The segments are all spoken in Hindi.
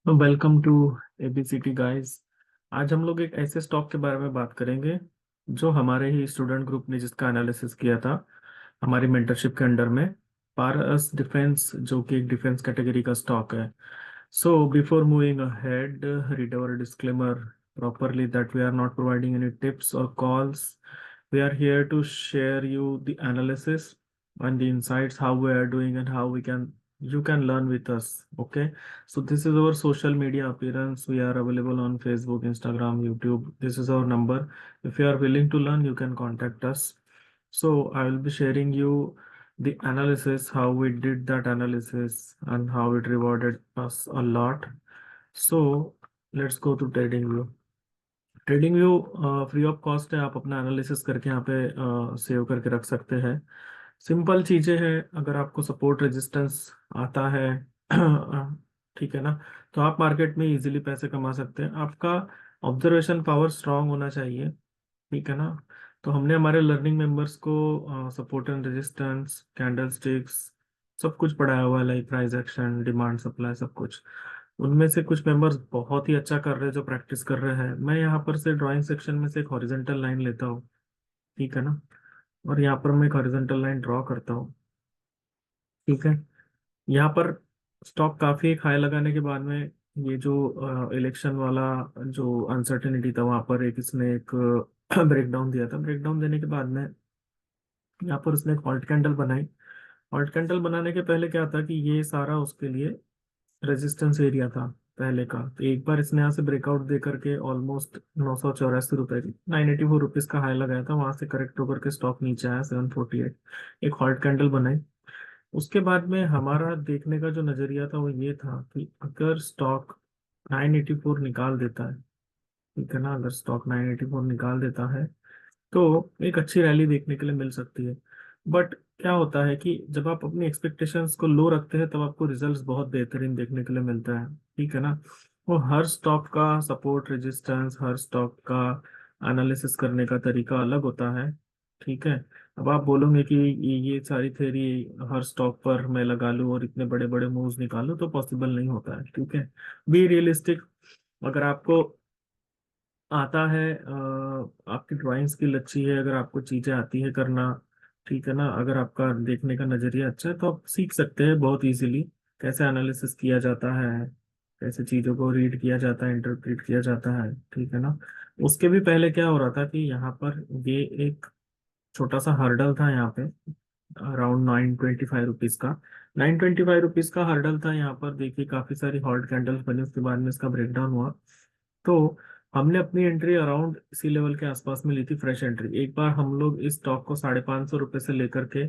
Welcome to ABCT guys. आज हम लोग एक ऐसे स्टॉक के बारे में बात करेंगे जो हमारे ही स्टूडेंट ग्रुप ने जिसका एनालिसिस किया था हमारी मेंटरशिप के अंडर में। पारस डिफेंस जो कि एक डिफेंस कैटेगरी का स्टॉक है। So before moving ahead, read our disclaimer properly that we are not providing any tips or calls. We are here to share you the analysis and the insights how we are doing and how we can you can learn with us. Okay. So this is our social media appearance. We are available on Facebook, Instagram, YouTube. This is our number. If you are willing to learn, you can contact us. So I will be sharing you the analysis, how we did that analysis, and how it rewarded us a lot. So let's go to TradingView. TradingView free of cost है, आप अपना एनालिसिस करके यहाँ पे सेव करके रख सकते हैं। सिंपल चीजें हैं, अगर आपको सपोर्ट रेजिस्टेंस आता है ठीक है ना, तो आप मार्केट में इजीली पैसे कमा सकते हैं। आपका ऑब्जर्वेशन पावर स्ट्रांग होना चाहिए, ठीक है ना। तो हमने हमारे लर्निंग मेंबर्स को support and resistance, candle sticks सब कुछ पढ़ाया हुआ है, like price action, demand supply सब कुछ। उनमें से कुछ मेंबर्स बहुत ही अच्छा कर रहे हैं जो प्रैक्टिस कर रहे हैं। मैं यहाँ पर से ड्राइंग सेक्शन में से एक हॉरिजेंटल लाइन लेता हूँ, ठीक है ना, और यहाँ पर मैं एक हॉरिजेंटल लाइन ड्रॉ करता हूँ, ठीक है। यहाँ पर स्टॉक काफी एक हाई लगाने के बाद में ये जो इलेक्शन वाला जो अनसर्टेनिटी था, वहां पर एक इसने एक ब्रेकडाउन दिया था। ब्रेकडाउन देने के बाद में यहाँ पर उसने एक हॉल्ट कैंडल बनाई। हॉल्ट कैंडल बनाने के पहले क्या था कि ये सारा उसके लिए रेजिस्टेंस एरिया था पहले का। तो एक बार इसने यहाँ से ब्रेकआउट दे करके ऑलमोस्ट 984 रुपए की 984 रुपीज का हाई लगाया था, वहां से करेक्ट होकर के स्टॉक नीचे आया 748। एक हॉल्ट कैंडल बनाई। उसके बाद में हमारा देखने का जो नजरिया था वो ये था कि अगर स्टॉक 984 निकाल देता है, ठीक है ना, अगर स्टॉक 984 निकाल देता है तो एक अच्छी रैली देखने के लिए मिल सकती है। बट क्या होता है कि जब आप अपनी एक्सपेक्टेशंस को लो रखते हैं तब आपको रिजल्ट्स बहुत बेहतरीन देखने के लिए मिलता है, ठीक है ना। वो हर स्टॉक का सपोर्ट रेजिस्टेंस, हर स्टॉक का एनालिसिस करने का तरीका अलग होता है, ठीक है। अब आप बोलोगे कि ये सारी थ्योरी हर स्टॉक पर मैं लगा लूं और इतने बड़े बड़े मूव्स निकालूं, तो पॉसिबल नहीं होता है, ठीक है। Be realistic. अगर आपको आता है, आपकी ड्राइंग स्किल अच्छी है, अगर आपको चीजें आती है करना, ठीक है ना, अगर आपका देखने का नजरिया अच्छा है तो आप सीख सकते हैं बहुत इजीली कैसे एनालिसिस किया जाता है, कैसे चीजों को रीड किया जाता है, इंटरप्रेट किया जाता है, ठीक है ना। उसके भी पहले क्या हो रहा था कि यहाँ पर ये एक छोटा सा हर्डल था यहाँ पे, अराउंड 925 रुपीज का। 925 रुपीज का हर्डल था यहाँ पर। देखिए काफी सारी हॉल्ट कैंडल्स बनी, उसके बाद में इसका ब्रेकडाउन हुआ। तो हमने अपनी एंट्री अराउंड इसी लेवल के आसपास में ली थी, फ्रेश एंट्री। एक बार हम लोग इस स्टॉक को 550 रुपये से लेकर के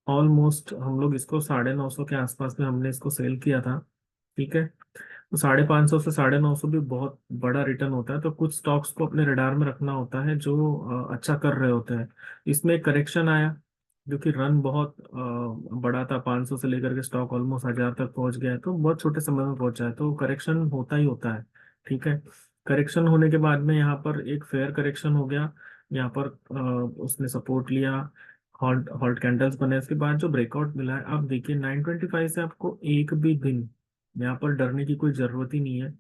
ऑलमोस्ट हम लोग इसको 950 के आसपास में हमने इसको सेल किया था, ठीक है। तो 550 से 950 भी बहुत बड़ा रिटर्न होता है। तो कुछ स्टॉक्स को अपने रडार में रखना होता है जो अच्छा कर रहे होते हैं। इसमें एक करेक्शन आया जो कि रन बहुत बड़ा था, 500 से लेकर के स्टॉक ऑलमोस्ट 1000 तक पहुंच गया है, तो बहुत छोटे समय में पहुंचा है, तो करेक्शन होता ही होता है, ठीक है। करेक्शन होने के बाद में यहाँ पर एक फेयर करेक्शन हो गया। यहाँ पर उसने सपोर्ट लिया, हॉल्ट हॉल्ट कैंडल्स बने, उसके बाद जो ब्रेकआउट मिला है। आप देखिए 925 से आपको एक भी दिन यहाँ पर डरने की कोई जरूरत ही नहीं है।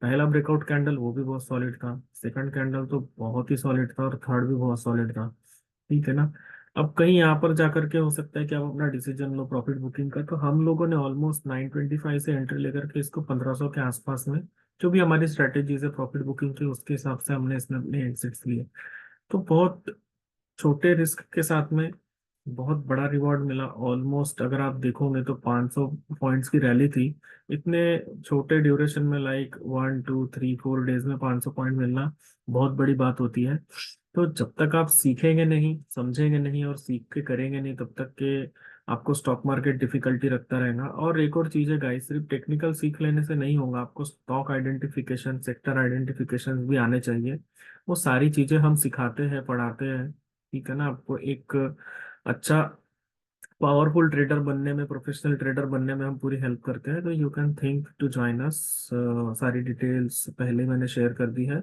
पहला ब्रेकआउट कैंडल वो भी बहुत सॉलिड था, सेकंड कैंडल तो बहुत ही सॉलिड था, और थर्ड भी बहुत सॉलिड था, ठीक है ना। अब कहीं यहाँ पर जाकर के हो सकता है कि आप अपना डिसीजन लो प्रॉफिट बुकिंग का। तो हम लोगों ने ऑलमोस्ट 925 से एंट्री लेकर के इसको 1500 के आसपास में, जो भी हमारी स्ट्रेटेजीज है प्रॉफिट बुकिंग की, उसके हिसाब से हमने इसमें अपने एग्जिट्स लिए। तो बहुत छोटे रिस्क के साथ में बहुत बड़ा रिवॉर्ड मिला। ऑलमोस्ट अगर आप देखोगे तो 500 पॉइंट्स की रैली थी। इतने छोटे ड्यूरेशन में, लाइक 1 2 3 4 डेज में 500 पॉइंट मिलना बहुत बड़ी बात होती है। तो जब तक आप सीखेंगे नहीं, समझेंगे नहीं और सीख के करेंगे नहीं, तब तक के आपको स्टॉक मार्केट डिफिकल्टी रखता रहेगा। और एक और चीज है गाइस, सिर्फ टेक्निकल सीख लेने से नहीं होगा, आपको स्टॉक आइडेंटिफिकेशन, सेक्टर आइडेंटिफिकेशन भी आने चाहिए। वो सारी चीजें हम सिखाते हैं, पढ़ाते हैं, ठीक है ना। आपको एक अच्छा पावरफुल ट्रेडर बनने में, प्रोफेशनल ट्रेडर बनने में हम पूरी हेल्प करते हैं। तो you can think to join us. सारी डिटेल्स पहले मैंने शेयर कर दी है।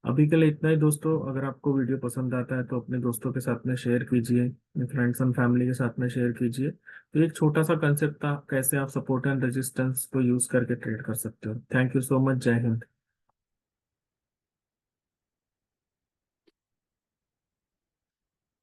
अभी के लिए इतना ही दोस्तों। अगर आपको वीडियो पसंद आता है तो अपने दोस्तों के साथ में शेयर कीजिए, अपने फ्रेंड्स एंड फैमिली के साथ में शेयर कीजिए। तो एक छोटा सा कंसेप्ट था कैसे आप सपोर्ट एंड रेजिस्टेंस को यूज करके ट्रेड कर सकते हो। Thank you so much. जय हिंद।